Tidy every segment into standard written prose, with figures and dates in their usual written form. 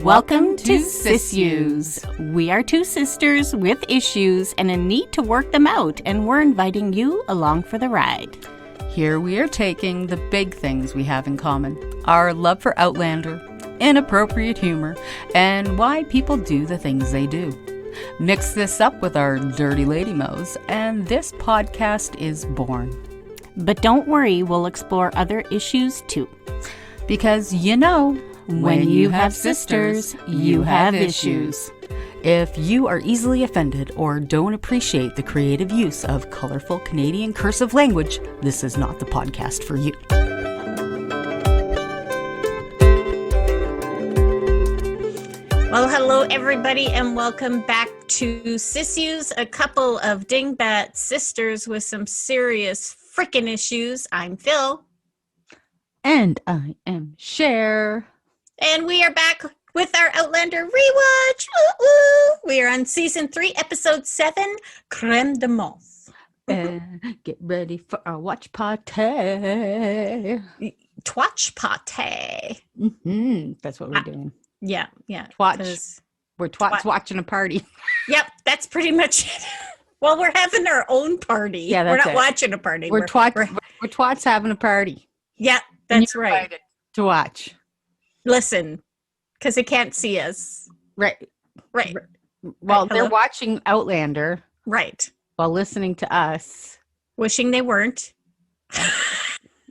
Welcome to SIssues. We are two sisters with issues and a need to work them out, and we're inviting you along for the ride. Here we are taking the big things we have in common. Our love for Outlander, inappropriate humor, and why people do the things they do. Mix this up with our dirty lady mo's, and this podcast is born. But don't worry, we'll explore other issues too. Because you know, when you have sisters, you have issues. If you are easily offended or don't appreciate the creative use of colorful Canadian cursive language, this is not the podcast for you. Well, hello everybody and welcome back to SIssues, a couple of dingbat sisters with some serious frickin' issues. I'm Phyl. And I am Sher. And we are back with our Outlander rewatch. Woo-woo. We are on season 3, episode 7, Creme de Menthe. Get ready for our watch party. Twatch party. Mm-hmm. That's what we're doing. Yeah. Twatch. We're twats watching a party. Yep, that's pretty much it. Well, we're having our own party. Yeah, that's we're not watching a party. We're twats having a party. Yeah, that's right. To watch. Listen, because they can't see us. Right. Right, Well, they're watching Outlander. Right. While listening to us. Wishing they weren't.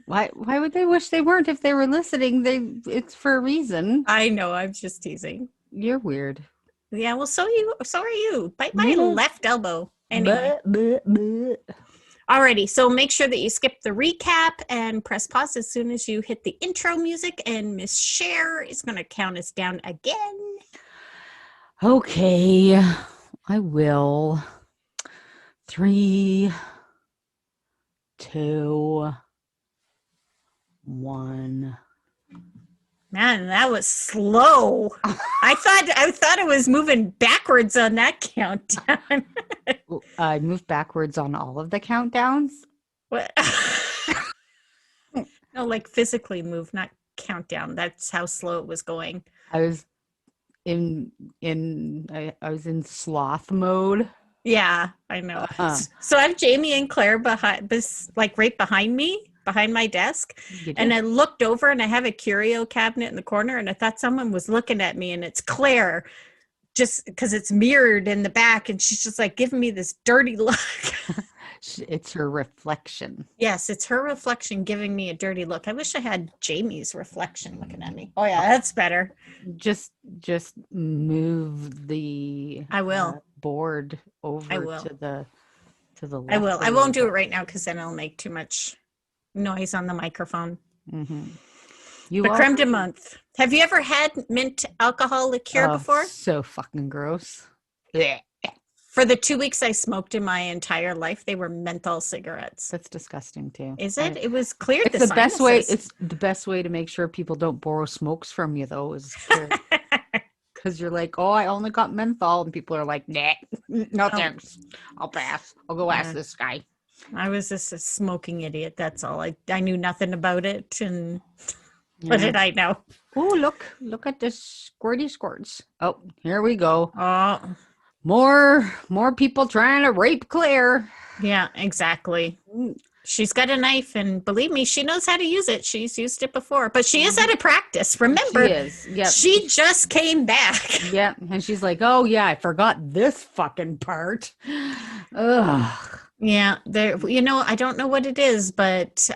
Why would they wish they weren't if they were listening? It's for a reason. I know, I'm just teasing. You're weird. Yeah, well, so are you. Bite my left elbow. Anyway. Alrighty, so make sure that you skip the recap and press pause as soon as you hit the intro music, and Miss Sher is going to count us down again. Okay, I will. 3, 2, 1. Man, that was slow. I thought it was moving backwards on that countdown. I moved backwards on all of the countdowns. What? No, like physically move, not countdown. That's how slow it was going. I was in sloth mode. Yeah, I know. So I have Jamie and Claire right behind me, behind my desk. And I looked over and I have a curio cabinet in the corner and I thought someone was looking at me, and it's Claire, just because it's mirrored in the back, and she's just like giving me this dirty look. It's her reflection. Yes, it's her reflection giving me a dirty look. I wish I had Jamie's reflection looking at me. Oh yeah, that's better. Just move the board over to the left. I will. I won't do it right now because then it'll make too much noise on the microphone. Mm-hmm. Creme de Menthe. Have you ever had mint alcohol liqueur before? So fucking gross. Yeah. For the 2 weeks I smoked in my entire life, they were menthol cigarettes. That's disgusting too. Is it? It was cleared the best way. sinuses. It's the best way to make sure people don't borrow smokes from you, though, is because you're like, oh, I only got menthol, and people are like, nah, no thanks. I'll pass. I'll go ask this guy. I was just a smoking idiot. That's all. I knew nothing about it, and what did I know? Oh, look at this squirty squirts. Oh, here we go. Oh. More people trying to rape Claire. Yeah, exactly. She's got a knife, and believe me, she knows how to use it. She's used it before, but she is out of practice. Remember, she is. Yep. She just came back. Yeah, and she's like, "Oh yeah, I forgot this fucking part." Ugh. Yeah, I don't know what it is, but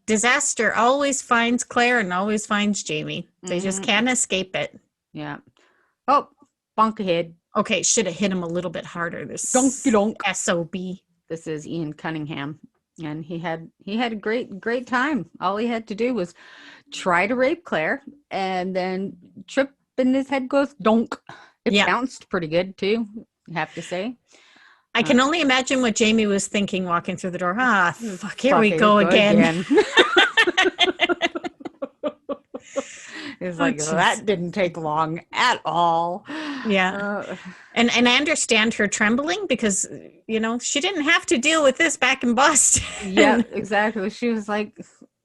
disaster always finds Claire and always finds Jamie. They just can't escape it. Yeah. Oh, bonk ahead. Okay, should have hit him a little bit harder. This donk. SOB. This is Ian Cunningham, and he had a great time. All he had to do was try to rape Claire, and then trip, and his head goes donk. It bounced pretty good too, I have to say. I can only imagine what Jamie was thinking walking through the door. Fuck, here we go again. It's like, that didn't take long at all. Yeah. And I understand her trembling because, she didn't have to deal with this back in Boston. Yeah, exactly. She was like,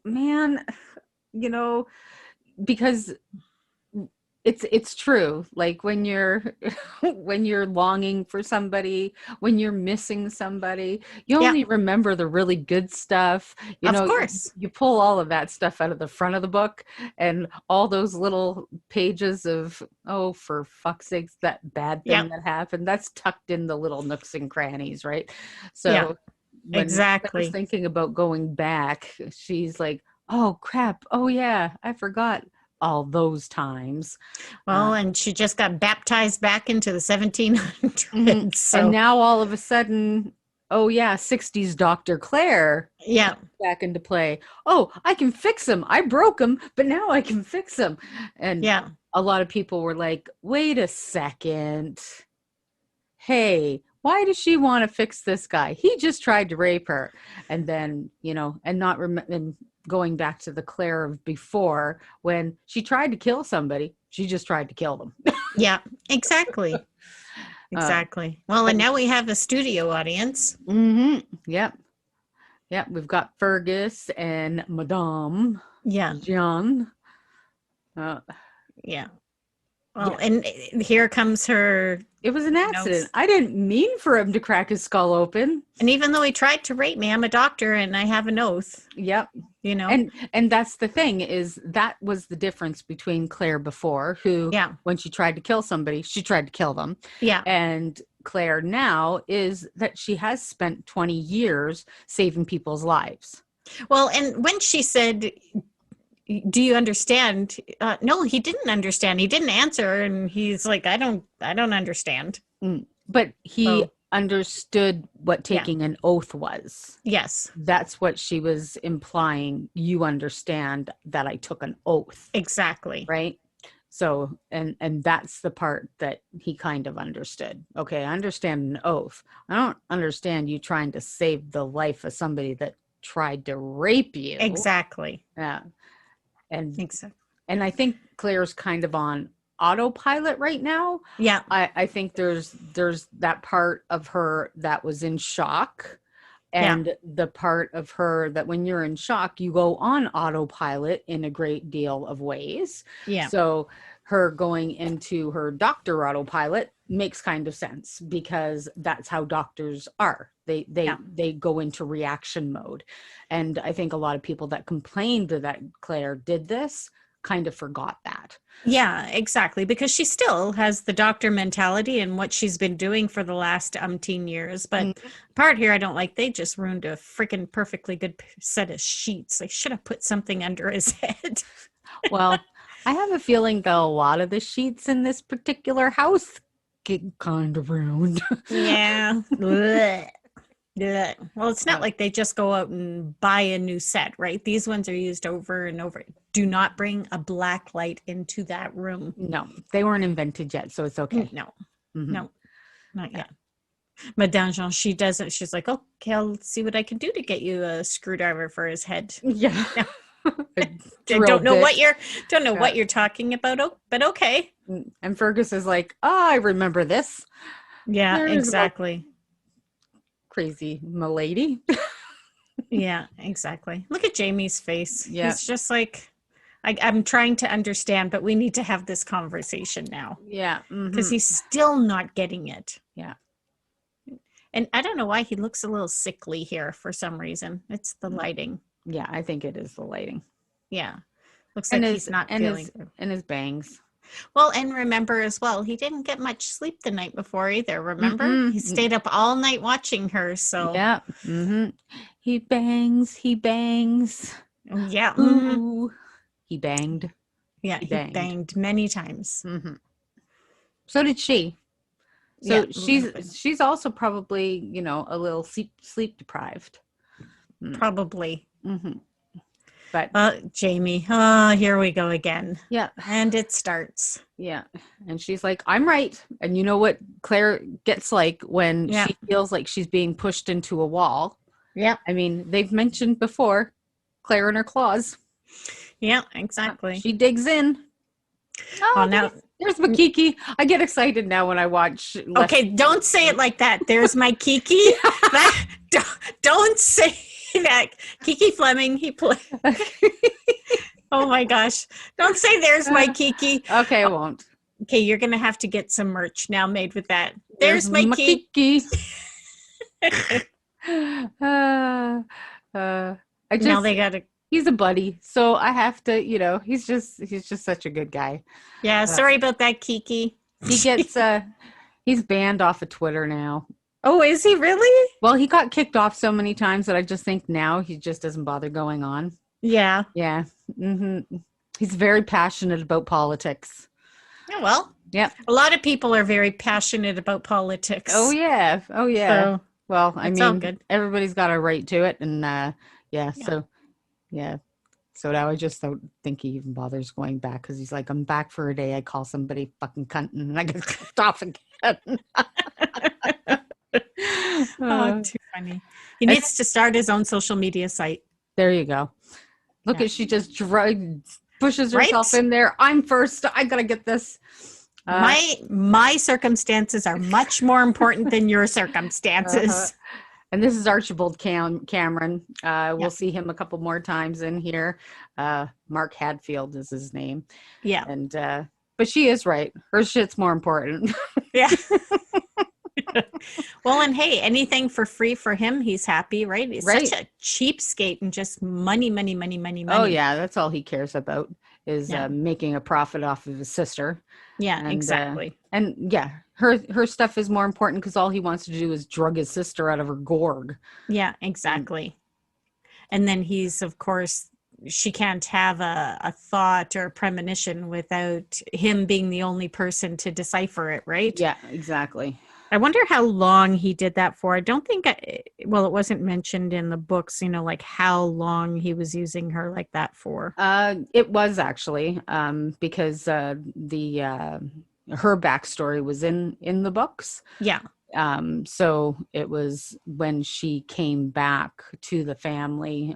man, because It's true. Like when you're when you're longing for somebody, when you're missing somebody, you Yeah, only remember the really good stuff. You of know, course. you pull all of that stuff out of the front of the book, and all those little pages of, oh, for fuck's sakes, that bad Yeah, thing that happened, that's tucked in the little nooks and crannies, right? yeah, So when Claire's exactly. thinking about going back, she's like, oh crap, oh yeah, I forgot all those times. Uh, Well, and she just got baptized back into the mhm. 1700s. And So, now all of a sudden, oh yeah, 60s Dr. Claire yeah, back into play. Oh, I can fix him. I broke him, but now I can fix him. And yeah, a lot of people were like, wait a second. Hey, why does she want to fix this guy? He just tried to rape her. And then, and not and going back to the Claire of before, when she tried to kill somebody, she just tried to kill them. yeah, exactly. Uh, Exactly. Well, but and now we have a studio audience. yep. Yep. We've got Fergus and Madame Yeah, Jean. Uh, yeah. yeah. Well, and here comes her, It was an you know, accident. I didn't mean for him to crack his skull open. and even though he tried to rape me, I'm a doctor and I have an oath, Yep. you know? And that's the thing, is that was the difference between Claire before, who, Yeah, when she tried to kill somebody, she tried to kill them. yeah. And Claire now is that she has spent 20 years saving people's lives. Well, and when she said, do you understand? No, he didn't understand. He didn't answer. And he's like, I don't understand. But he So, understood what yeah. taking an oath was. Yes, That's what she was implying. You understand that I took an oath, exactly. right? So, and that's the part that he kind of understood. Okay, I understand an oath. I don't understand you trying to save the life of somebody that tried to rape you. Exactly. Yeah. And Exactly. and I think Claire's kind of on autopilot right now. Yeah. I think there's that part of her that was in shock, and the part of her that when you're in shock, you go on autopilot in a great deal of ways. Yeah. So her going into her doctor autopilot makes kind of sense, because that's how doctors are. They go into reaction mode. And I think a lot of people that complained that Claire did this kind of forgot that. Yeah, exactly. Because she still has the doctor mentality and what she's been doing for the last umpteen years. But part here I don't like, they just ruined a freaking perfectly good set of sheets. They should have put something under his head. Well, I have a feeling that a lot of the sheets in this particular house get kind of ruined. Yeah. Blech. Blech. Well, it's not like they just go out and buy a new set, right? These ones are used over and over. Do not bring a black light into that room. No, they weren't invented yet, so it's okay. No, no, not yet. Madame Jean, she doesn't. She's like, okay, I'll see what I can do to get you a screwdriver for his head. Yeah. I don't know what you're talking about, but okay. And Fergus is like, oh, I remember this. Yeah, There is exactly. Crazy milady. Yeah, exactly. Look at Jamie's face. Yeah. He's just like, I'm trying to understand, but we need to have this conversation now. Yeah. Because he's still not getting it. Yeah. And I don't know why he looks a little sickly here for some reason. It's the lighting. Yeah, I think it is the lighting. Yeah. Looks like he's not feeling good. And his bangs. Well, and remember as well, he didn't get much sleep the night before either. Remember? He stayed up all night watching her. So yeah. He bangs. Yeah. Ooh. He banged. Yeah, he banged many times. So did she. So Yeah. she's also probably, a little sleep deprived. Probably. But Jamie, here we go again. Yeah. And it starts. Yeah. And she's like, I'm right. And you know what Claire gets like when she feels like she's being pushed into a wall? Yeah. I mean, they've mentioned before Claire and her claws. Yeah, exactly. She digs in. Oh, now there's Makiki. I get excited now when I watch. Okay, don't say it like that. There's my Kiki. Don't say that. Kiki Fleming, Oh my gosh. Don't say there's my Kiki. Okay, I won't. Okay, you're going to have to get some merch now made with that. There's There's my Kiki. uh, I Now just they got to. he's a buddy, so I have to, he's just such a good guy. Yeah, sorry about that, Kiki. He gets he's banned off of Twitter now. Oh, is he really? Well, he got kicked off so many times that I just think now he just doesn't bother going on. Yeah. Yeah. He's very passionate about politics. Yeah, well. Yeah. A lot of people are very passionate about politics. Oh yeah. So, well, I it's all mean, good. everybody's got a right to it, and so yeah. So now I just don't think he even bothers going back because he's like, I'm back for a day. I call somebody fucking cunt and I get kicked off again. Oh, too funny. He needs to start his own social media site. There you go. Look at she just pushes herself in there. I'm first. I gotta get this. My circumstances are much more important than your circumstances. And this is Archibald Cameron. We'll see him a couple more times in here. Mark Hadfield is his name. Yeah. And but she is right. Her shit's more important. Yeah. Well, and hey, anything for free for him, he's happy, right? He's such a cheapskate and just money. Oh yeah, that's all he cares about is making a profit off of his sister. Yeah, and, exactly. And yeah, her stuff is more important because all he wants to do is drug his sister out of her gorg. Yeah, exactly. And then he's, of course, she can't have a thought or a premonition without him being the only person to decipher it, right? Yeah, exactly. I wonder how long he did that for. I don't think, it wasn't mentioned in the books, like how long he was using her like that for. It was actually because her backstory was in the books. Yeah. So it was when she came back to the family,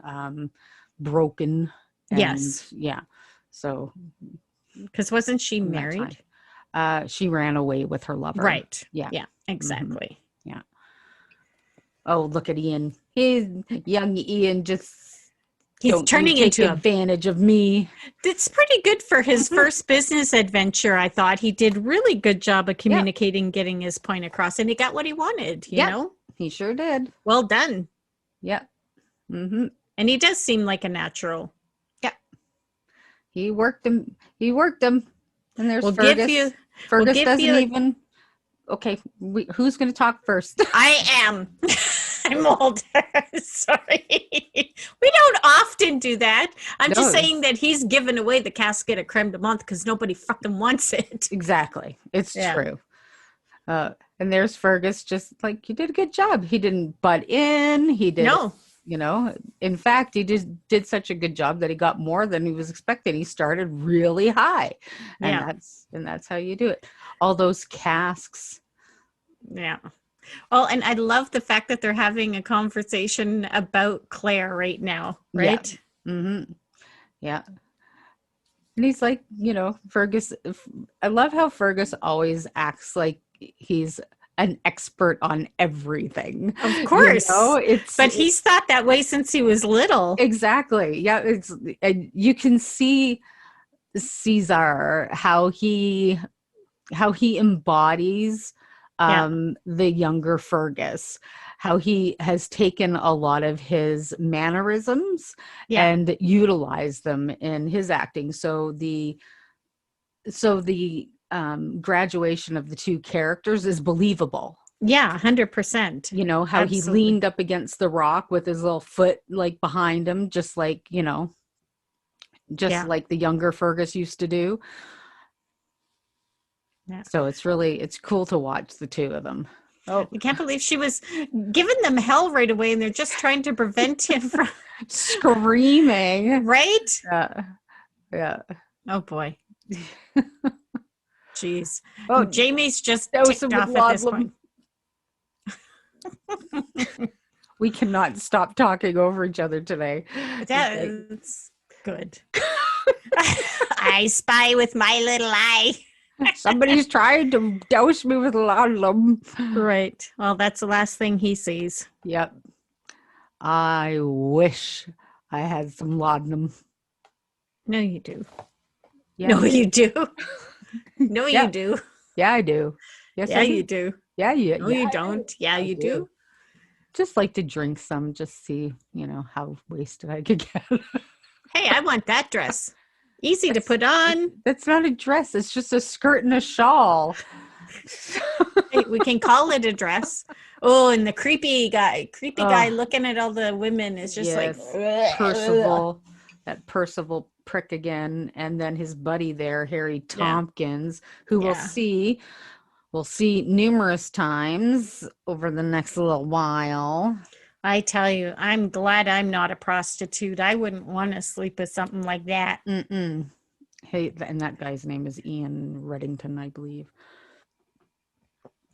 broken. Yes. Yeah. So. Because wasn't she married? She ran away with her lover. Right. Yeah. Yeah, exactly. Mm-hmm. Yeah. Oh, look at Ian. Young Ian he's turning into advantage of me. It's pretty good for his first business adventure. I thought he did really good job of communicating, getting his point across, and he got what he wanted, you know? He sure did. Well done. Yeah. Mm-hmm. And he does seem like a natural. Yeah. He worked him. And there's Fergus. Fergus doesn't even. Okay, who's going to talk first? I am. I'm older. Sorry. We don't often do that. I'm just saying that he's given away the casket of Creme de Menthe because nobody fucking wants it. Exactly. It's true. And there's Fergus, just like, you did a good job. He didn't butt in. He did. No. In fact, he just did such a good job that he got more than he was expecting. He started really high, and that's how you do it. All those casks. Yeah. Well, and I love the fact that they're having a conversation about Claire right now, right? Yeah. Mm-hmm. Yeah. And he's like, Fergus. I love how Fergus always acts like he's an expert on everything. Of course. But he's thought that way since he was little. Exactly. Yeah. You can see Caesar, how he embodies the younger Fergus, how he has taken a lot of his mannerisms and utilized them in his acting. So the graduation of the two characters is believable. Yeah, 100%. How Absolutely. He leaned up against the rock with his little foot like behind him, just like, like the younger Fergus used to do. Yeah. So it's cool to watch the two of them. Oh, I can't believe she was giving them hell right away, and they're just trying to prevent him from screaming. Right? Yeah. Oh boy. Jeez. Oh, Jamie's just ticked off at this point. We cannot stop talking over each other today. That's good. I spy with my little eye. Somebody's trying to douse me with laudanum. Right. Well, that's the last thing he sees. Yep. I wish I had some laudanum. No, you do. Yeah, No, you do. No, Yeah. you do. Yeah, I do. Yes, Yeah, I you do. do. Yeah, No, you don't. Yeah, you do. Just like to drink some, just see, how wasted I could get. Hey, I want that dress. Easy to put on. That's not a dress. It's just a skirt and a shawl. Hey, we can call it a dress. Oh, and the creepy guy looking at all the women is just like Percival, that Percival prick again, and then his buddy there, Harry Tompkins, who we'll see numerous times over the next little while. I tell you, I'm glad I'm not a prostitute. I wouldn't want to sleep with something like that. Mm-mm. Hey, and that guy's name is Ian Reddington, I believe.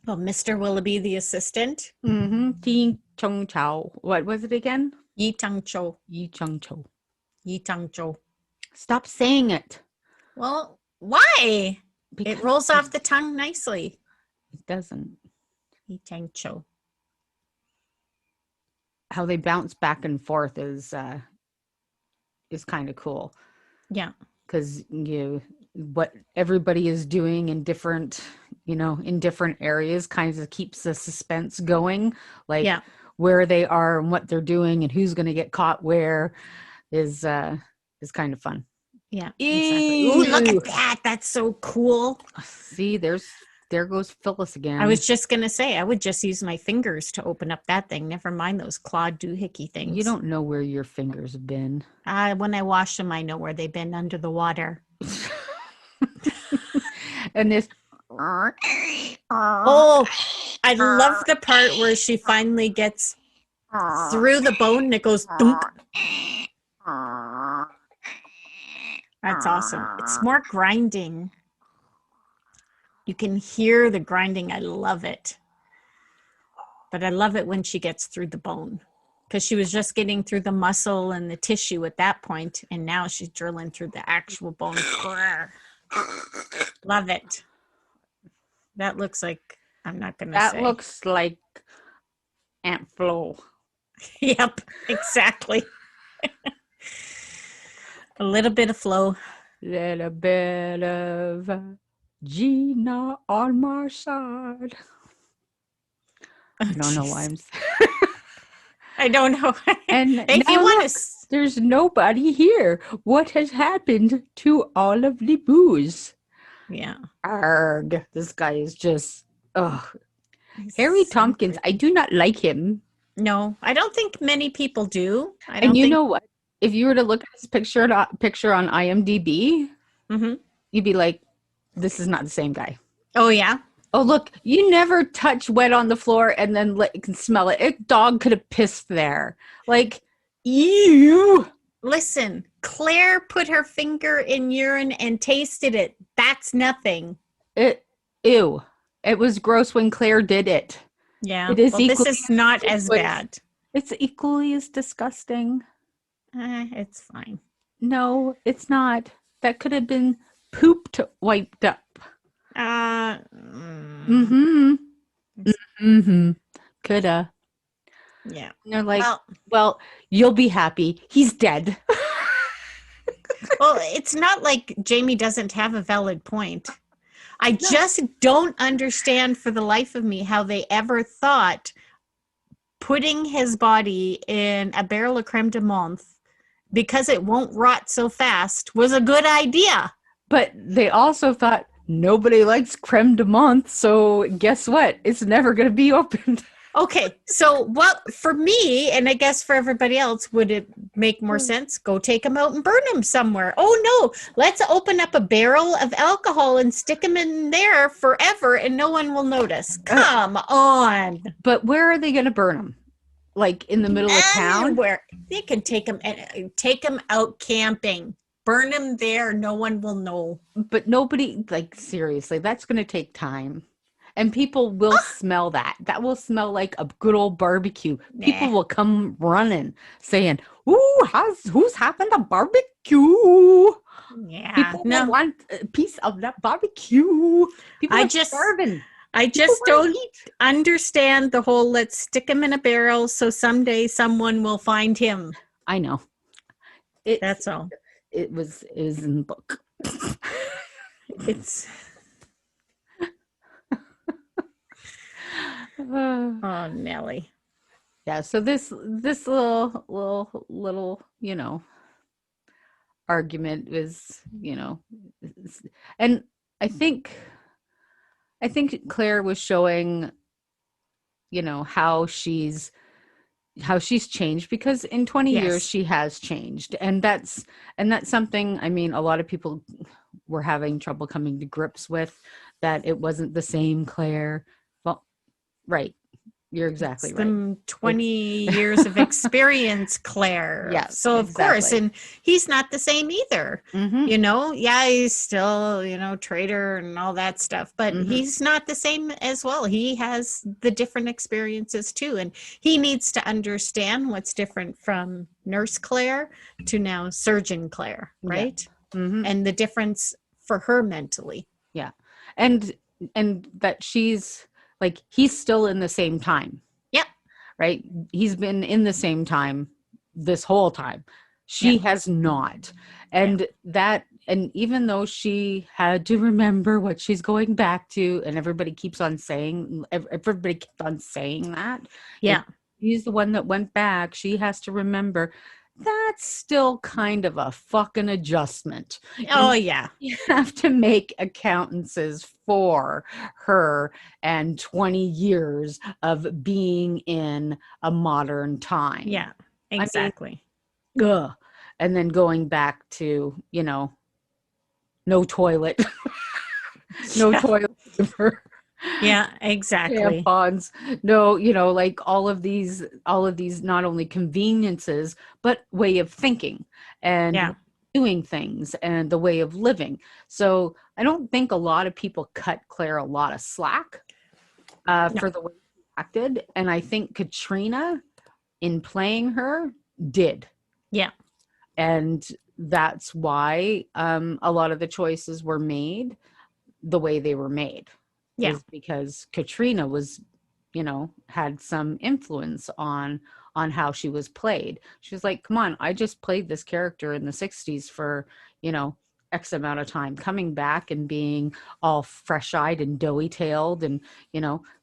Well, Mr. Willoughby, the assistant. Yi Chung Chow. What was it again? Yi Chung Cho. Yi Chung Cho. Yi Chung Cho. Stop saying it. Well, why? Because it rolls off the tongue nicely. It doesn't. Yi Chung Cho. How they bounce back and forth is kind of cool. Yeah. Because what everybody is doing in different areas kind of keeps the suspense going. Like where they are and what they're doing and who's going to get caught where is kind of fun. Yeah, exactly. Ooh, look at that. That's so cool. See, there goes Phyllis again. I was just going to say, I would just use my fingers to open up that thing. Never mind those clawed doohickey things. You don't know where your fingers have been. When I wash them, I know where they've been under the water. And this... Oh, I love the part where she finally gets through the bone and it goes thump. That's awesome. It's more grinding. You can hear the grinding. I love it. But I love it when she gets through the bone because she was just getting through the muscle and the tissue at that point, and now she's drilling through the actual bone. Love it. That looks like, I'm not going to say. That looks like Aunt Flo. Yep, exactly. A little bit of Flo. Little bit of Gina on my side. I don't know why I'm saying. I don't know. And if you want to, there's nobody here. What has happened to all of the booze? Yeah. Arg. This guy is just, Harry Tompkins, I do not like him. No, I don't think many people do. And you know what? If you were to look at his picture on IMDb, you'd be like, this is not the same guy. Oh, yeah? Oh, look, you never touch wet on the floor and then you can smell it. A dog could have pissed there. Like, ew. Listen, Claire put her finger in urine and tasted it. That's nothing. Ew. It was gross when Claire did it. Yeah. This is not as bad. It's equally as disgusting. It's fine. No, it's not. That could have been pooped wiped up. Coulda. Yeah. And they're like, well, you'll be happy. He's dead. Well, it's not like Jamie doesn't have a valid point. I just don't understand for the life of me how they ever thought putting his body in a barrel of creme de menthe because it won't rot so fast was a good idea. But they also thought nobody likes creme de menthe, so guess what? It's never going to be opened. Okay, so what for me, and I guess for everybody else, would it make more sense? Go take them out and burn them somewhere. Oh no, let's open up a barrel of alcohol and stick them in there forever and no one will notice. Come on. But where are they going to burn them? Like in the middle of town? Where they can take them out camping. Burn them there. No one will know. But nobody, like, seriously, that's going to take time. And people will smell that. That will smell like a good old barbecue. Nah. People will come running saying, ooh, who's having a barbecue? Yeah. People will want a piece of that barbecue. People are starving. I just don't understand the whole let's stick him in a barrel so someday someone will find him. I know. That's all. it is in the book. It's oh, Nelly. Yeah, so this little, argument is, and I think Claire was showing, how she's changed, because in 20 years Yes. she has changed, and that's something, I mean, a lot of people were having trouble coming to grips with, that it wasn't the same Claire. Well, right. You're exactly right. Some 20 years of experience, Claire. Yeah, So of course, and he's not the same either. Mm-hmm. Yeah, he's still, traitor and all that stuff, but he's not the same as well. He has the different experiences too. And he needs to understand what's different from Nurse Claire to now Surgeon Claire, right? Yeah. Mm-hmm. And the difference for her mentally. Yeah. And that she's like, he's still in the same time. Yeah. Right. He's been in the same time this whole time. She has not. And and even though she had to remember what she's going back to, and everybody keeps on saying that. Yeah. He's the one that went back. She has to remember. That's still kind of a fucking adjustment. Oh, yeah. You have to make accountances for her and 20 years of being in a modern time. Yeah, exactly. I mean, ugh. And then going back to, no toilet. Toilet paper. Yeah, exactly. Tampons. No, like all of these not only conveniences, but way of thinking and doing things and the way of living. So I don't think a lot of people cut Claire a lot of slack for the way she acted. And I think Katrina, in playing her, did. Yeah. And that's why a lot of the choices were made the way they were made. Yeah. Is because Katrina was, had some influence on how she was played. She was like, come on, I just played this character in the 60s for, X amount of time. Coming back and being all fresh-eyed and doughy-tailed and,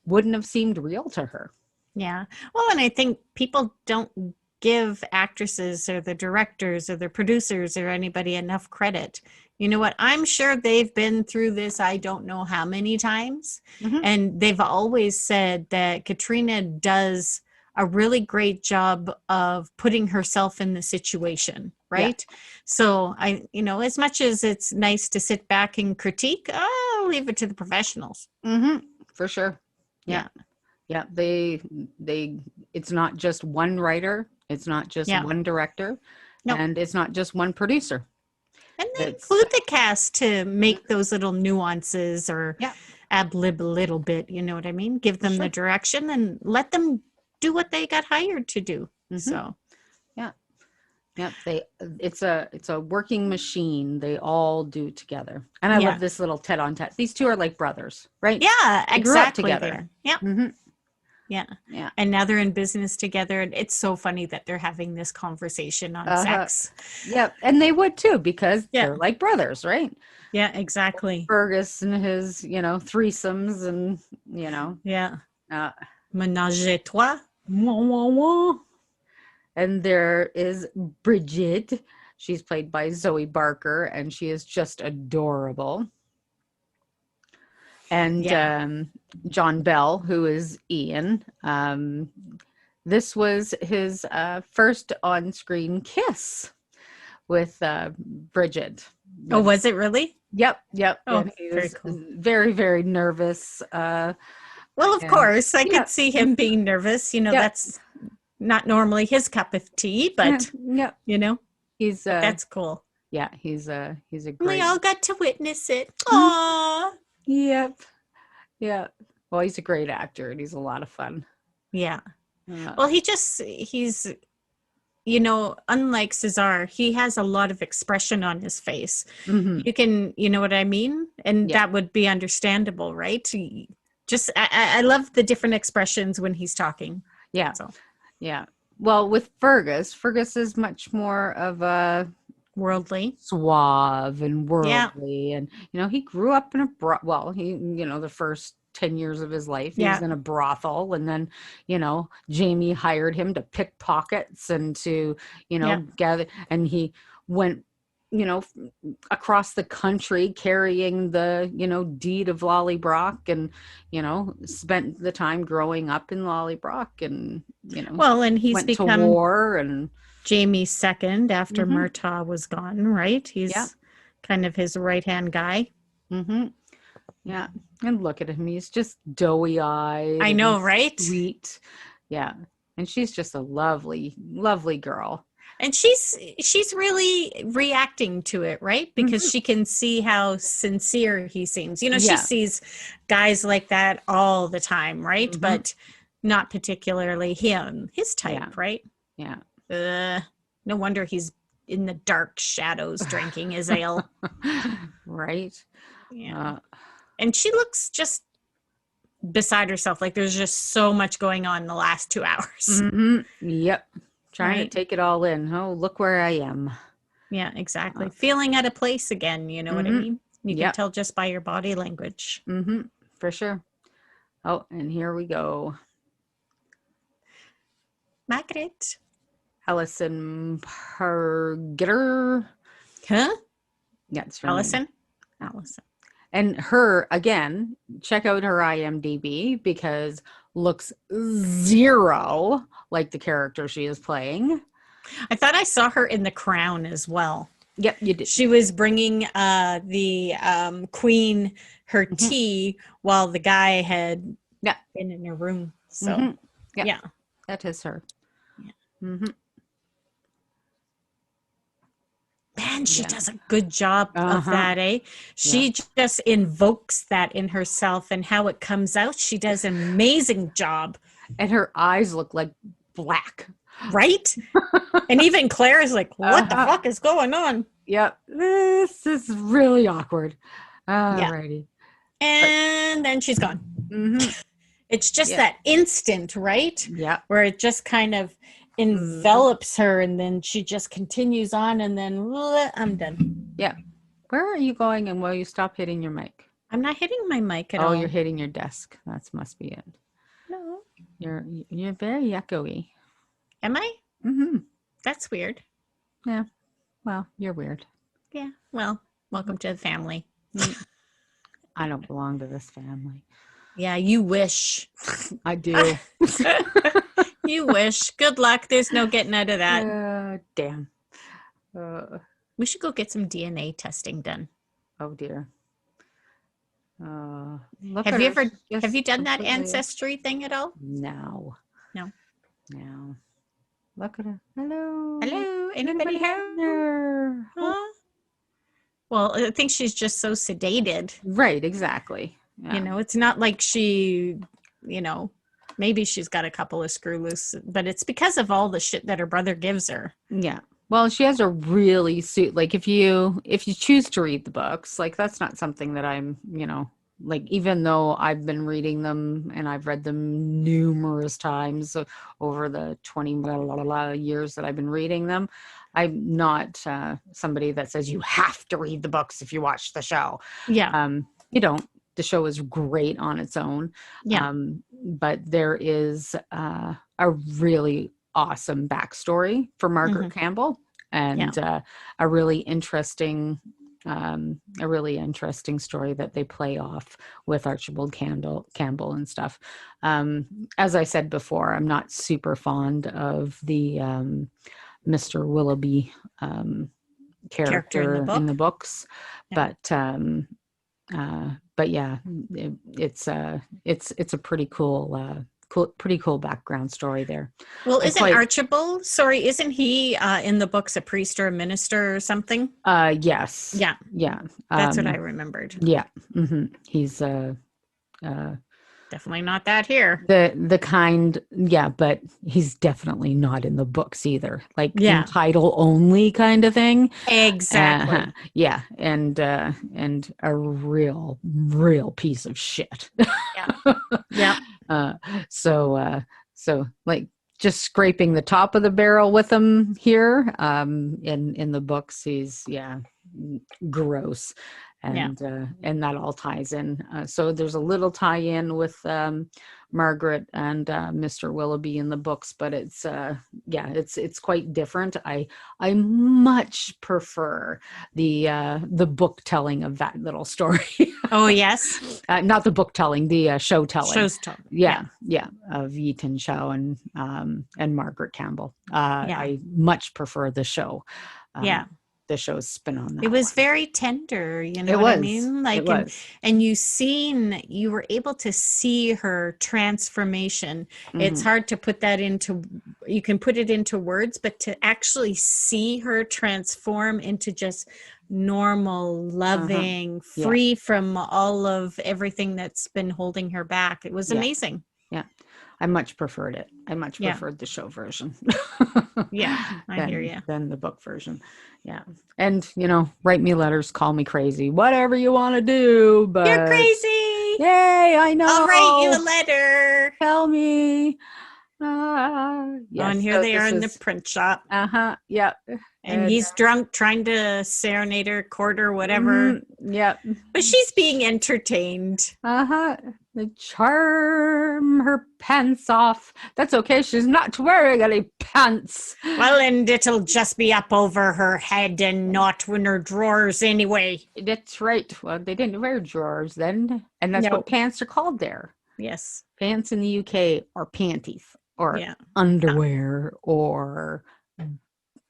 wouldn't have seemed real to her. Yeah. Well, and I think people don't give actresses or the directors or the producers or anybody enough credit. You know what? I'm sure they've been through this, I don't know how many times. And they've always said that Katrina does a really great job of putting herself in the situation, right? Yeah. So as much as it's nice to sit back and critique, I'll leave it to the professionals. For sure. Yeah. Yeah. They it's not just one writer. It's not just one director. Nope. And it's not just one producer. And they include the cast to make those little nuances or ad-lib a little bit, you know what I mean? Give them the direction and let them do what they got hired to do. So, yeah. It's a working machine. They all do together. And I love this little tete-a-tete. These two are like brothers, right? Yeah, they exactly. Grew up together. Yeah. Yeah. And now they're in business together. And it's so funny that they're having this conversation on sex. Yep. And they would too, because they're like brothers, right? Yeah, exactly. Fergus and his, threesomes and, Yeah. Ménage à trois. And there is Bridget. She's played by Zoe Barker, and she is just adorable. And John Bell, who is Ian. This was his first on-screen kiss with Bridget. Oh, was it really? Yep. Oh, and he was very, very nervous. Well, of course, I could see him being nervous. That's not normally his cup of tea, but he's that's cool. Yeah, he's a great. We all got to witness it. Aww. Yep. Yeah. Well, he's a great actor and he's a lot of fun. Yeah. Well, he's unlike Cesar, he has a lot of expression on his face. You can, you know what I mean? And that would be understandable, right? I love the different expressions when he's talking. Yeah. So. Yeah. Well, with Fergus is much more of a Worldly. suave and Yeah. worldly. And, he grew up in the first 10 years of his life, he was Yeah. in a brothel. And then, Jamie hired him to pick pockets and to, Yeah. gather. And he went, across the country carrying the, deed of Lollybrock and, spent the time growing up in Lollybrock and, Well, and he's went to become war and Jamie's second after Mhm. Murtaugh was gone, right? He's Yeah. kind of his right-hand guy. Mm-hmm. Yeah. And look at him. He's just doughy eyed. I know, right? Sweet. Yeah. And she's just a lovely, lovely girl. And she's really reacting to it, right? Because she can see how sincere he seems. She Yeah. sees guys like that all the time, right? Mhm. But not particularly his type, Yeah. right? Yeah. No wonder he's in the dark shadows drinking his ale. Right. Yeah. And she looks just beside herself. Like there's just so much going on in the last 2 hours. Mm-hmm. Yep. Trying Right. to take it all in. Oh, look where I am. Yeah, exactly. Feeling out of place again. You know what I mean? You can tell just by your body language. Mm-hmm. For sure. Oh, and here we go. Margaret. Allison Pargeter. Huh? Yeah, it's her name. Allison. And her, again, check out her IMDb because looks zero like the character she is playing. I thought I saw her in The Crown as well. Yep, you did. She was bringing the queen her tea while the guy had been in her room. So, yeah. That is her. Yeah. Mm-hmm. Man, she does a good job of that, eh? She just invokes that in herself and how it comes out. She does an amazing job. And her eyes look like black. Right? And even Claire is like, what the fuck is going on? Yep. This is really awkward. Alrighty. And then she's gone. Mm-hmm. It's just that instant, right? Yeah. Where it just kind of envelops her and then she just continues on and then I'm done. Yeah. Where are you going and will you stop hitting your mic? I'm not hitting my mic at all. Oh, you're hitting your desk. That must be it. No. You're very echoey. Am I? Mm-hmm. That's weird. Yeah. Well, you're weird. Yeah. Well, welcome to the family. I don't belong to this family. Yeah, you wish. I do. You wish. Good luck. There's no getting out of that. Damn. We should go get some DNA testing done. Oh dear. Have you done that ancestry thing at all? No. Look at her. Hello. Anybody home? Huh? Well, I think she's just so sedated. Right, exactly. Yeah. It's not like she, maybe she's got a couple of screw loose, but it's because of all the shit that her brother gives her. Yeah. Well, she has a really if you choose to read the books, like that's not something that I'm, like even though I've been reading them and I've read them numerous times over the 20 years that I've been reading them, I'm not somebody that says you have to read the books if you watch the show. Yeah. You don't. The show is great on its own. Yeah. But there is a really awesome backstory for Margaret Campbell and a really interesting story that they play off with Archibald Campbell and stuff. As I said before, I'm not super fond of the Mr. Willoughby character in the books, but yeah, it's a pretty cool background story there. Well, isn't he in the books a priest or a minister or something? Yes. Yeah. That's what I remembered. Yeah. Mm-hmm. He's definitely not that here. The kind, but he's definitely not in the books either. Like in title only kind of thing. Exactly. Yeah, and a real piece of shit. Yeah. So like just scraping the top of the barrel with him here. In the books, he's gross, and that all ties in. So there's a little tie-in with Margaret and Mr. Willoughby in the books, but it's quite different. I much prefer the book telling of that little story. Oh yes, not the book telling, the show telling. Show's telling. Of Yi Tin Chow and Margaret Campbell. I much prefer the show. The show's spin on that. It was very tender, you know I mean? Like, and you were able to see her transformation. Mm-hmm. It's hard to put that you can put it into words, but to actually see her transform into just normal, loving, free from all of everything that's been holding her back. It was amazing. Yeah. I much preferred it. I much preferred the show version. I hear you. Than the book version. Yeah. And, write me letters, call me crazy, whatever you want to do. But you're crazy. Yay, I know. I'll write you a letter. Tell me. And here they are in the print shop. Yeah. And he's drunk, trying to serenade her, court her, whatever. Yeah. But she's being entertained. The charm her pants off. That's okay. She's not wearing any pants. Well, and it'll just be up over her head and not in her drawers anyway. That's right. Well, they didn't wear drawers then. And that's what pants are called there. Yes. Pants in the UK are panties or underwear or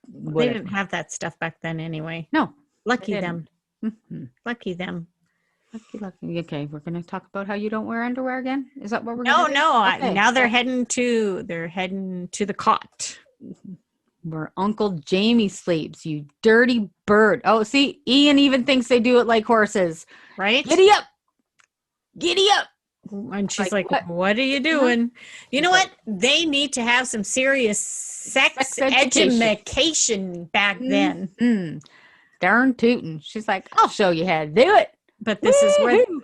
whatever. They didn't have that stuff back then anyway. No. Lucky them. Mm-hmm. Lucky them. Lucky. Okay, we're going to talk about how you don't wear underwear again. Is that what we're going to do? No. Okay. Now they're heading to the cot where Uncle Jamie sleeps. You dirty bird. Oh, see, Ian even thinks they do it like horses. Right? Giddy up. And she's like, what are you doing? You know what? They need to have some serious sex education back then. Mm-hmm. Darn tootin'. She's like, I'll show you how to do it. But this is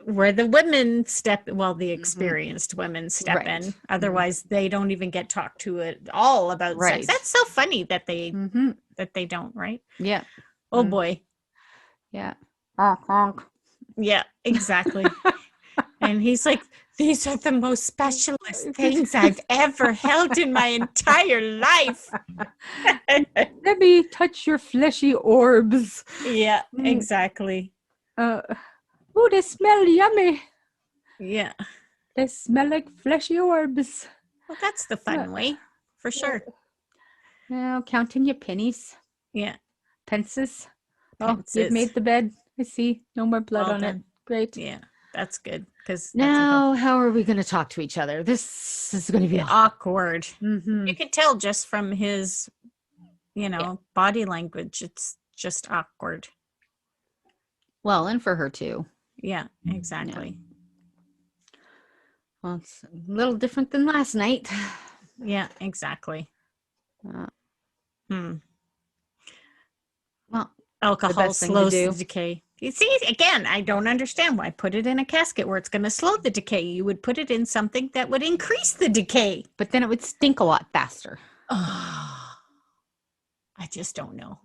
where the women the experienced women step in. Otherwise, they don't even get talked to at all about sex. That's so funny that they don't, right? Yeah. Oh boy. Yeah. Honk. Yeah, exactly. And he's like, these are the most specialist things I've ever held in my entire life. Let me touch your fleshy orbs. Yeah, exactly. Oh, they smell yummy. Yeah. They smell like fleshy orbs. Well, that's the fun way, for sure. Now, counting your pennies. Yeah. Pences. Oh, you've made the bed. I see. No more blood on it. Great. Yeah, that's good. Now, how are we going to talk to each other? This is going to be awkward. Mm-hmm. You could tell just from his, body language. It's just awkward. Well, and for her too. Yeah, exactly. Yeah. Well, it's a little different than last night. Yeah, exactly. Well, alcohol slows the decay. You see, again, I don't understand why put it in a casket where it's going to slow the decay. You would put it in something that would increase the decay. But then it would stink a lot faster. Oh, I just don't know.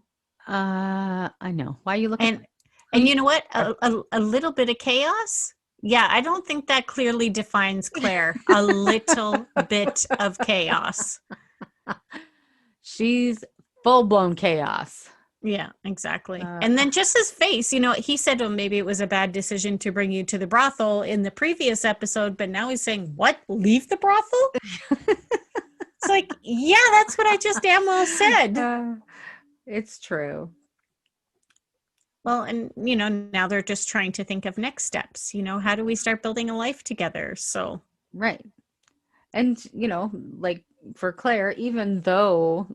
I know. Why are you looking? And you know what? A little bit of chaos? Yeah, I don't think that clearly defines Claire. A little bit of chaos. She's full-blown chaos. Yeah, exactly. And then just his face, he said, maybe it was a bad decision to bring you to the brothel in the previous episode, but now he's saying, what? Leave the brothel? It's like, yeah, that's what I just damn well said. It's true. Well, and, now they're just trying to think of next steps. How do we start building a life together? So. Right. And, like for Claire, even though,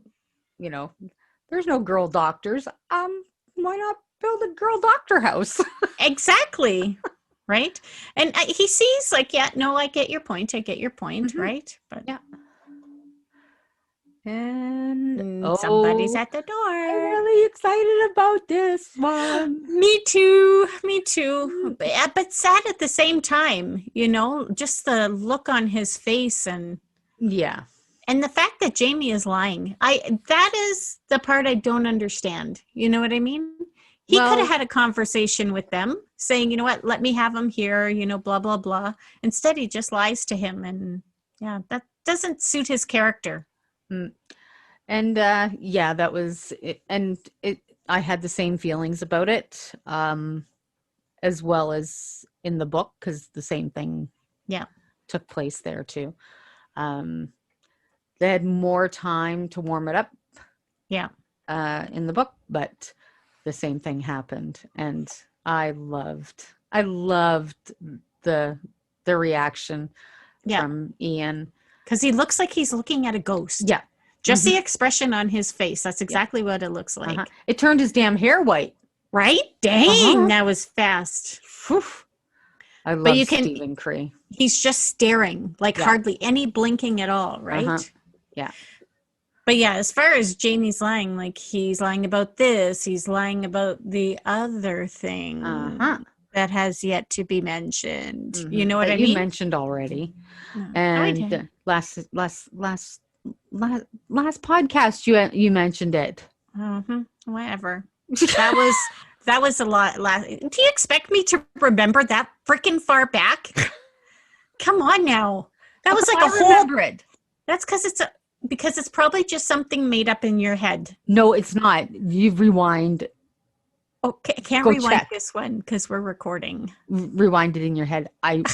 there's no girl doctors, why not build a girl doctor house? Exactly. Right. And he sees like, I get your point. Mm-hmm. Right. But yeah. And somebody's at the door. I'm really excited about this one. Me too. But sad at the same time, just the look on his face and And the fact that Jamie is lying, that is the part I don't understand. You know what I mean? He could have had a conversation with them saying, you know what, let me have him here, blah, blah, blah. Instead, he just lies to him. And yeah, that doesn't suit his character. And that was it. And I had the same feelings about it, as well as in the book, because the same thing took place there too. They had more time to warm it up in the book, but the same thing happened. And I loved the reaction from Ian. Because he looks like he's looking at a ghost. Yeah. Just the expression on his face. That's exactly what it looks like. It turned his damn hair white. Right? Dang, that was fast. Whew. I love Stephen Cree. He's just staring, like hardly any blinking at all, right? Yeah. But yeah, as far as Jamie's lying, like he's lying about this, he's lying about the other thing that has yet to be mentioned. You know what I mean? You mentioned already. And last podcast you mentioned it. Whatever. That was a lot. Do you expect me to remember that freaking far back? Come on now. That was like a whole. Remember it. That's because it's probably just something made up in your head. No, it's not. You rewind. Okay, I can't rewind this one because we're recording. Rewind it in your head. I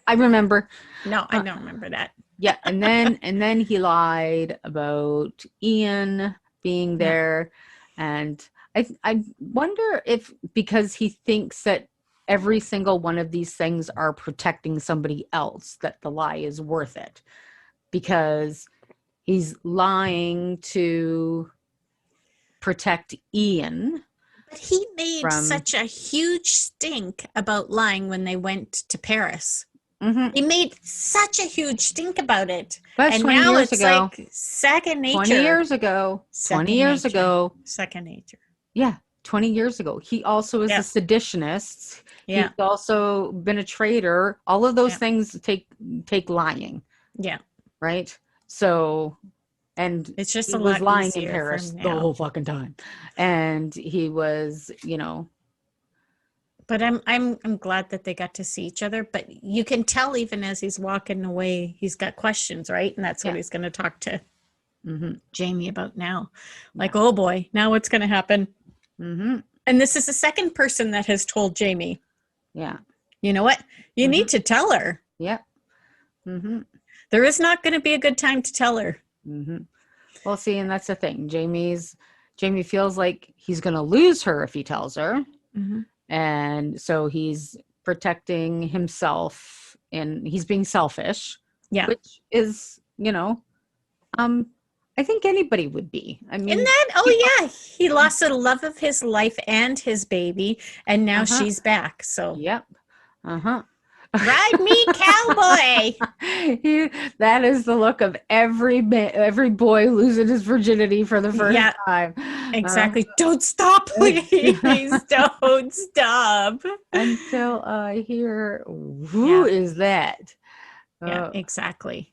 remember. No, I don't remember that. Yeah, and then he lied about Ian being there, and I wonder if because he thinks that every single one of these things are protecting somebody else, that the lie is worth it, because he's lying to protect Ian. But he made such a huge stink about lying when they went to Paris. He made such a huge stink about it. That's and 20 now years it's ago. like second nature. 20 years ago. Second nature. Yeah, 20 years ago. He also is a seditionist. Yeah. He's also been a traitor. All of those things take lying. Yeah. Right? So, and it's just he a was lot lying in Paris the whole fucking time. And he was, But I'm glad that they got to see each other. But you can tell even as he's walking away, he's got questions, right? And that's what he's going to talk to Jamie about now. Like, oh boy, now what's going to happen? And this is the second person that has told Jamie. Yeah. You know what? You need to tell her. Yeah. There is not going to be a good time to tell her. Well, see, and that's the thing. Jamie feels like he's going to lose her if he tells her. And so he's protecting himself and he's being selfish. Yeah. Which is, I think anybody would be. I mean, he lost the love of his life and his baby, and now she's back. So, yep. Ride me, cowboy. That is the look of every boy losing his virginity for the first time. Exactly. Don't stop, please. Don't stop. Until I hear, who is that? Yeah, exactly.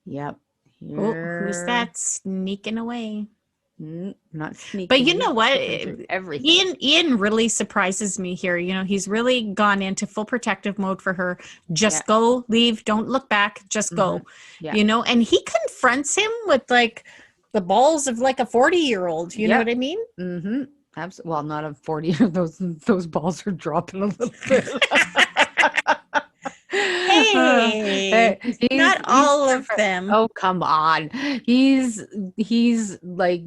Yep. Who's that sneaking away? Not sneaking. But you know what? Ian really surprises me here. He's really gone into full protective mode for her. Just go, leave, don't look back, just go. Yeah. And he confronts him with like the balls of like a 40-year-old. You know what I mean? Absolutely. Well, not a 40-year-old. Those balls are dropping a little bit. Hey, not all of them. Oh, come on. He's like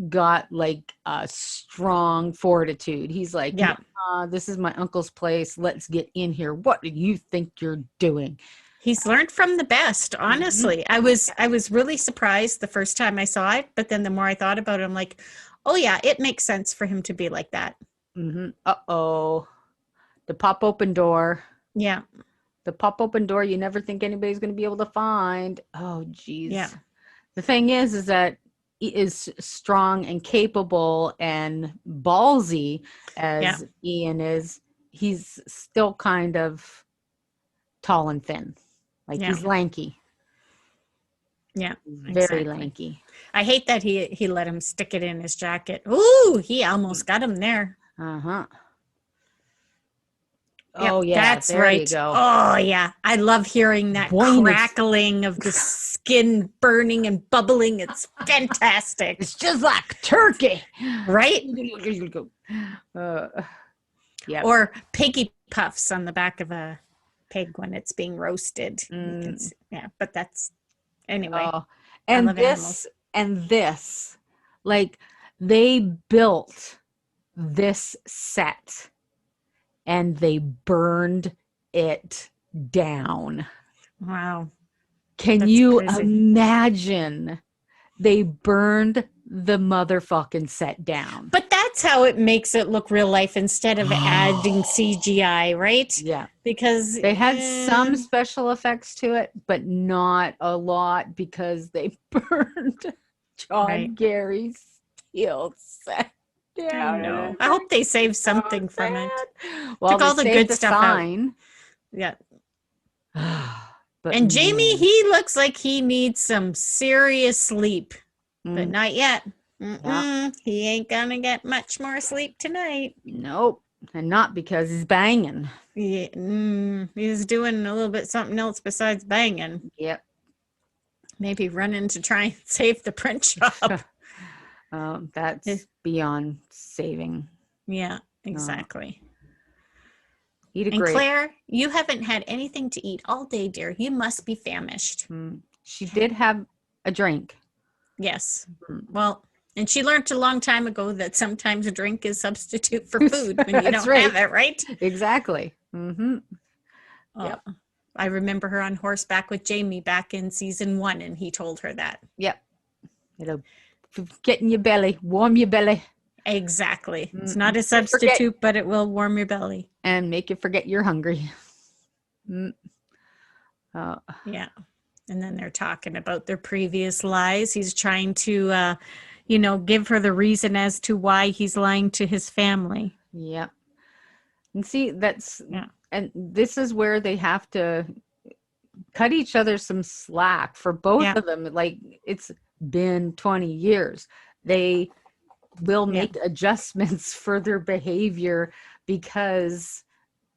got like a strong fortitude. He's like, this is my uncle's place. Let's get in here. What do you think you're doing? He's learned from the best, honestly. I was really surprised the first time I saw it, but then the more I thought about it, I'm like, oh yeah, it makes sense for him to be like that. Uh-oh. The pop open door. Yeah. The pop open door you never think anybody's going to be able to find. Oh, geez. Yeah. The thing is that he is strong and capable and ballsy as Ian is. He's still kind of tall and thin. Like he's lanky. Yeah, Very exactly. lanky. I hate that he let him stick it in his jacket. Ooh, he almost got him there. Uh-huh. Yep, Oh yeah, that's there right. you go. Oh yeah, I love hearing that crackling of the skin burning and bubbling. It's fantastic. It's just like turkey, right? Yeah. Or piggy puffs on the back of a pig when it's being roasted. You can see, yeah, but that's anyway. And I love animals. this, like they built this set and they burned it down. Wow. Can That's you crazy. imagine? They burned the motherfucking set down. But that's how it makes it look real life instead of adding CGI, right? Yeah. Because they had some special effects to it, but not a lot because they burned John Gary's field set down. I know. I hope they saved something from it. Well, took all the good stuff out. Yeah. But and Jamie, he looks like he needs some serious sleep, but not yet. Yeah. He ain't gonna get much more sleep tonight. Nope. And not because he's banging. Yeah, he's doing a little bit something else besides banging. Yep. Maybe running to try and save the print shop. That's beyond saving. Yeah, exactly. Eat a and grape. Claire, you haven't had anything to eat all day, dear. You must be famished. She did have a drink. Yes. Well, and she learned a long time ago that sometimes a drink is substitute for food when you don't have it, right? Exactly. Mm-hmm. Yep. I remember her on horseback with Jamie back in season 1, and he told her that. Yep. It'll get in your belly, warm your belly. Exactly. It's not a substitute, but it will warm your belly. And make you forget you're hungry. Yeah. And then they're talking about their previous lies. He's trying to, give her the reason as to why he's lying to his family. Yep. And see, and this is where they have to cut each other some slack for both of them. Like, it's been 20 years. They will make adjustments for their behavior because,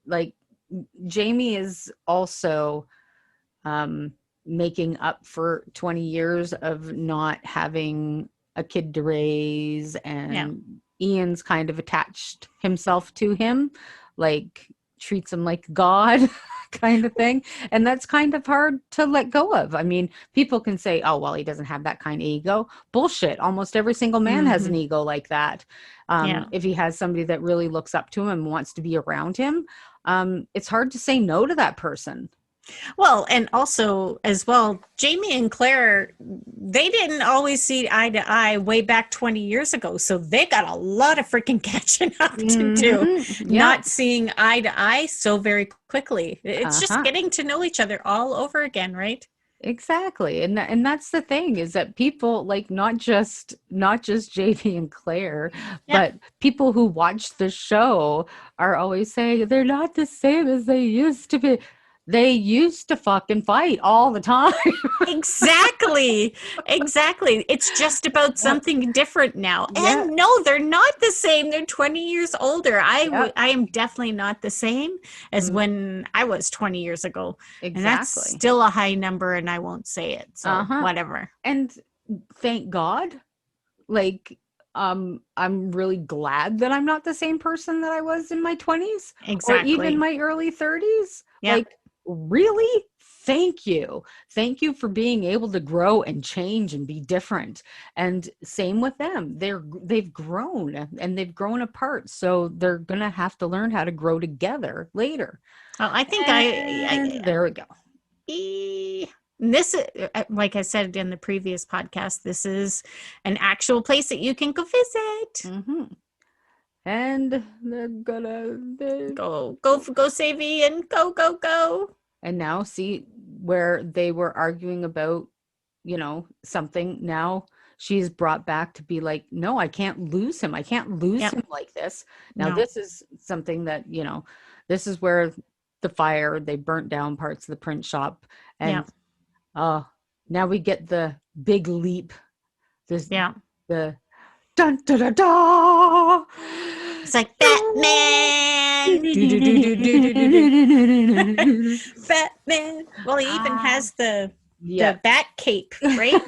like, Jamie is also making up for 20 years of not having a kid to raise, and Ian's kind of attached himself to him, like treats him like God kind of thing. And that's kind of hard to let go of. I mean, people can say, oh, well, he doesn't have that kind of ego. Bullshit. Almost every single man has an ego like that. If he has somebody that really looks up to him and wants to be around him, it's hard to say no to that person. Well, and also as well, Jamie and Claire, they didn't always see eye to eye way back 20 years ago. So they got a lot of freaking catching up to do. Not seeing eye to eye so very quickly. It's just getting to know each other all over again, right? Exactly. And that's the thing, is that people, like, not just Jamie and Claire, but people who watch the show are always saying they're not the same as they used to be. They used to fucking fight all the time. Exactly. It's just about something different now. And no, they're not the same. They're 20 years older. I am definitely not the same as when I was 20 years ago. Exactly. And that's still a high number, and I won't say it. So whatever. And thank God. Like, I'm really glad that I'm not the same person that I was in my 20s. Exactly. Or even my early 30s. Like, really? Thank you for being able to grow and change and be different. And same with them. They've grown, and they've grown apart, so they're gonna have to learn how to grow together later. Well, I think there we go. This, like I said in the previous podcast, this is an actual place that you can go visit. And they're gonna go save Ian. Go. And now see where they were arguing about, something. Now she's brought back to be like, no, I can't lose him. I can't lose him like this. Now this is something that, this is where the fire, they burnt down parts of the print shop. And now we get the big leap. This Yeah. the dun da da da. It's like Batman. Batman. Well, he even has the bat cape, right?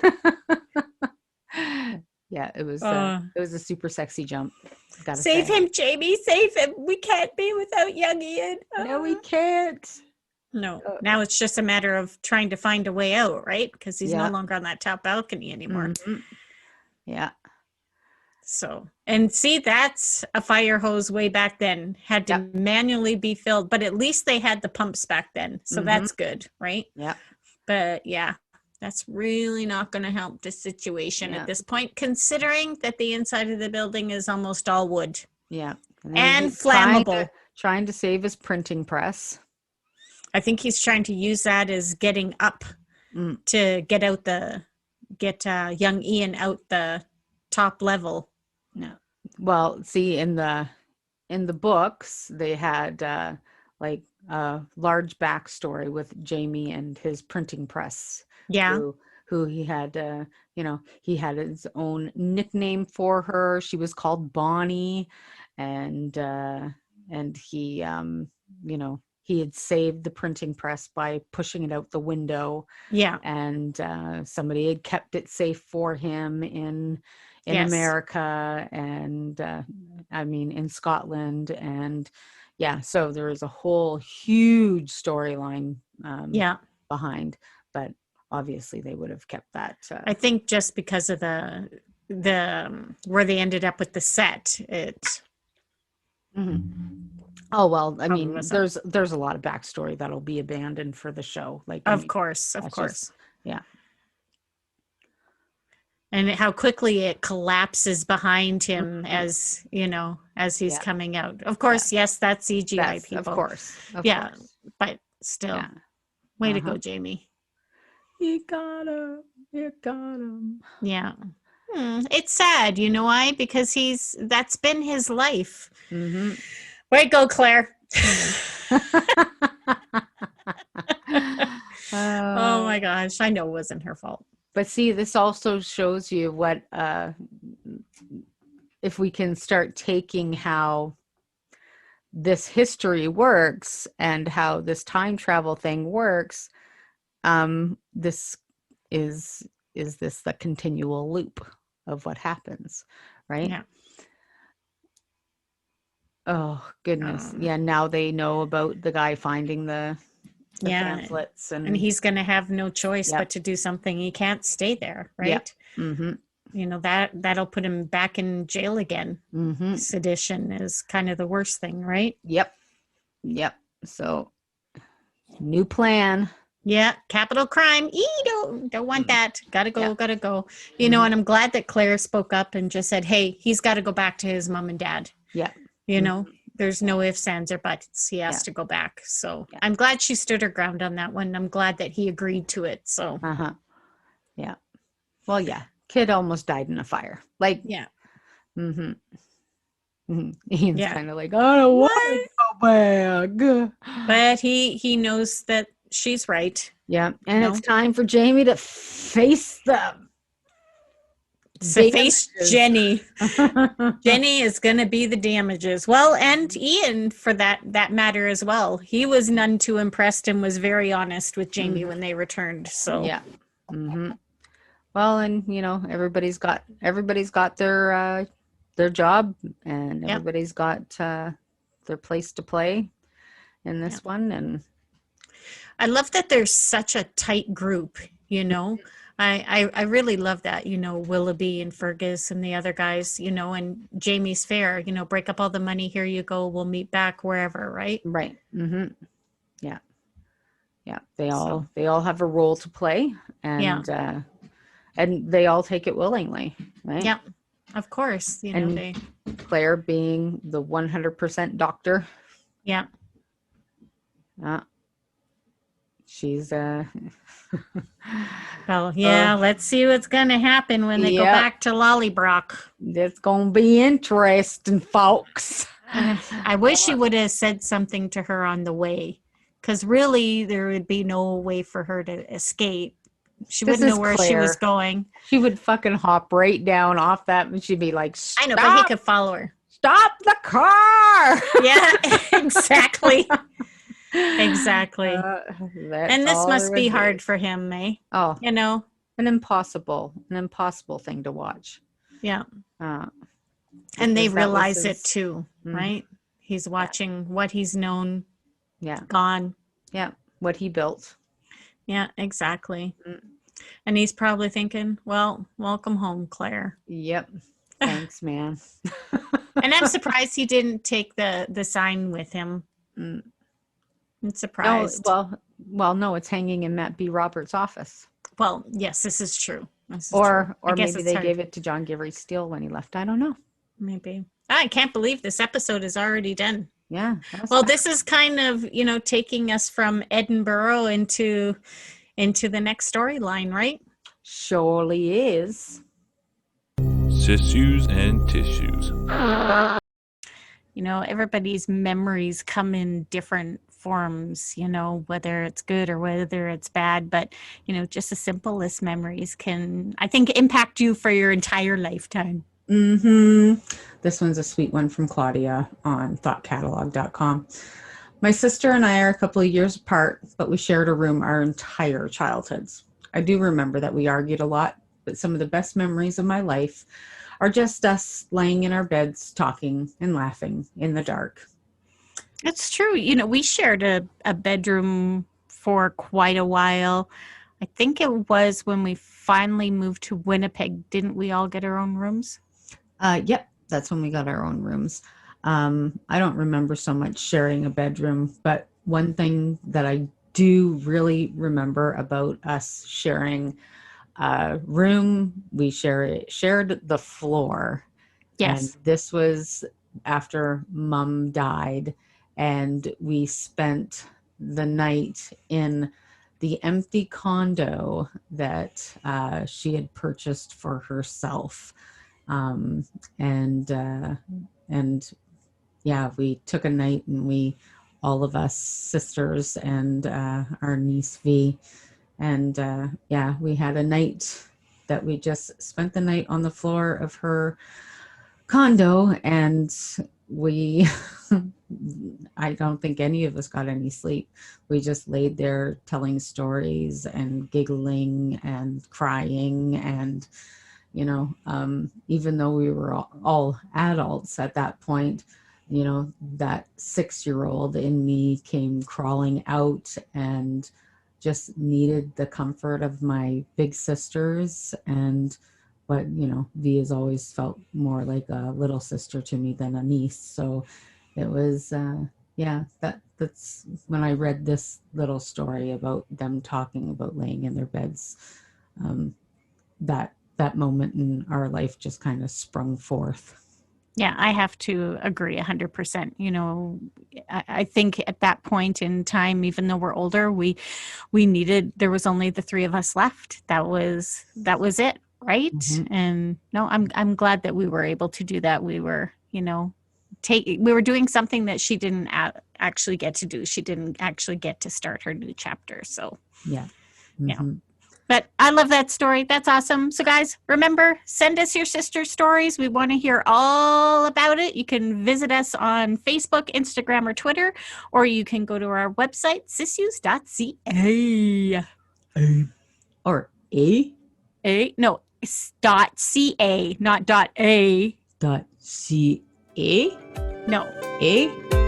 Yeah, it was a super sexy jump. Save him, Jamie. Save him. We can't be without young Ian. No, we can't. No. Now it's just a matter of trying to find a way out, right? Because he's no longer on that top balcony anymore. Mm-hmm. Yeah. So, and see, that's a fire hose way back then. Had to manually be filled, but at least they had the pumps back then. So that's good, right? Yeah. But yeah, that's really not going to help the situation at this point, considering that the inside of the building is almost all wood. Yeah. And flammable. Trying to save his printing press. I think he's trying to use that as getting up to get young Ian out the top level. No. Well, see, in the books, they had like a large backstory with Jamie and his printing press. Yeah. Who he had, he had his own nickname for her. She was called Bonnie, and he, he had saved the printing press by pushing it out the window. Yeah. And somebody had kept it safe for him in America and in Scotland. And so there is a whole huge storyline behind, but obviously they would have kept that. I think just because of the where they ended up with the set, it. Mm-hmm. Oh, well, I mean, there's a lot of backstory that'll be abandoned for the show. Of course. Yeah. And how quickly it collapses behind him as he's coming out. Of course, yes, that's CGI people. Of course. But still, way to go, Jamie. You got him. Yeah. It's sad, you know why? Because that's been his life. Mm-hmm. Way to go, Claire. Oh my gosh. I know it wasn't her fault. But see, this also shows you what, if we can start taking how this history works and how this time travel thing works, this is this the continual loop of what happens, right? Yeah. Oh goodness. Now they know about the guy finding the pamphlets, and he's going to have no choice but to do something. He can't stay there, right? Yep. Mm-hmm. That'll put him back in jail again. Mm-hmm. Sedition is kind of the worst thing, right? Yep. So new plan. Yeah, capital crime. Don't want that. Gotta go. And I'm glad that Claire spoke up and just said, hey, he's got to go back to his mom and dad. Yeah. There's no ifs, ands, or buts. He has to go back. So I'm glad she stood her ground on that one. I'm glad that he agreed to it. So. Yeah. Well, kid almost died in a fire. Mm-hmm. Ian's kind of like, I don't want to go back. But he knows that she's right. Yeah. And it's time for Jamie to face them. So face Jenny. Jenny is going to be the damages. Well, and Ian, for that matter as well. He was none too impressed and was very honest with Jamie when they returned. So yeah. Mm-hmm. Well, and everybody's got their job, and everybody's got their place to play in this one. And I love that there's such a tight group. I really love that, Willoughby and Fergus and the other guys, and Jamie's fair, break up all the money. Here you go. We'll meet back wherever. Right. Right. Mm-hmm. Yeah. Yeah. They all have a role to play, and they all take it willingly. Right. Yeah. Of course. Claire being the 100% doctor. Yeah. She's well, let's see what's gonna happen when they go back to Lollybrock. It's gonna be interesting, folks. I wish he would have said something to her on the way, because really there would be no way for her to escape. She This wouldn't is know where she was Claire. going. She would fucking hop right down off that, and she'd be like, I know, but he could follow her. Stop the car. Yeah, exactly. Exactly. And this must be hard for him, eh? Oh, You know? an impossible thing to watch. Yeah. And they realize it too, Mhm. right? He's watching what he's known Yeah. gone. Yeah. What he built. Yeah, exactly. And he's probably thinking, well, welcome home, Claire. Yep. Thanks, man. And I'm surprised he didn't take the sign with him. I'm surprised. No, it's hanging in Matt B. Roberts' office. Well, yes, this is true. Or maybe they gave it to John Givery Steele when he left. I don't know. Maybe. I can't believe this episode is already done. Yeah. Well, this is kind of, taking us from Edinburgh into the next storyline, right? Surely is. SIssues and tissues. Everybody's memories come in different forms, whether it's good or whether it's bad. But, just the simplest memories can, I think, impact you for your entire lifetime. This one's a sweet one from Claudia on thoughtcatalog.com. My sister and I are a couple of years apart, but we shared a room our entire childhoods. I do remember that we argued a lot, but some of the best memories of my life are just us laying in our beds, talking and laughing in the dark. It's true. We shared a bedroom for quite a while. I think it was when we finally moved to Winnipeg. Didn't we all get our own rooms? Yep, that's when we got our own rooms. I don't remember so much sharing a bedroom, but one thing that I do really remember about us sharing a room, we shared the floor. Yes. And this was after Mom died, and we spent the night in the empty condo that she had purchased for herself. We took a night, and all of us sisters and our niece V, and we had a night that we just spent the night on the floor of her condo, and I don't think any of us got any sleep. We just laid there telling stories and giggling and crying, and even though we were all adults at that point, that 6-year-old in me came crawling out and just needed the comfort of my big sisters. But V has always felt more like a little sister to me than a niece. So it was, that's when I read this little story about them talking about laying in their beds, that moment in our life just kind of sprung forth. Yeah, I have to agree 100%. I think at that point in time, even though we're older, there was only the three of us left. That was it, right? Mm-hmm. And no, I'm glad that we were able to do that. We were, we were doing something that she didn't actually get to do. She didn't actually get to start her new chapter. So yeah. Yeah. Mm-hmm. But I love that story. That's awesome. So guys, remember, send us your sister stories. We want to hear all about it. You can visit us on Facebook, Instagram, or Twitter, or you can go to our website, SIssues.ca. Or A? No, .ca, not .a. .ca? No. A?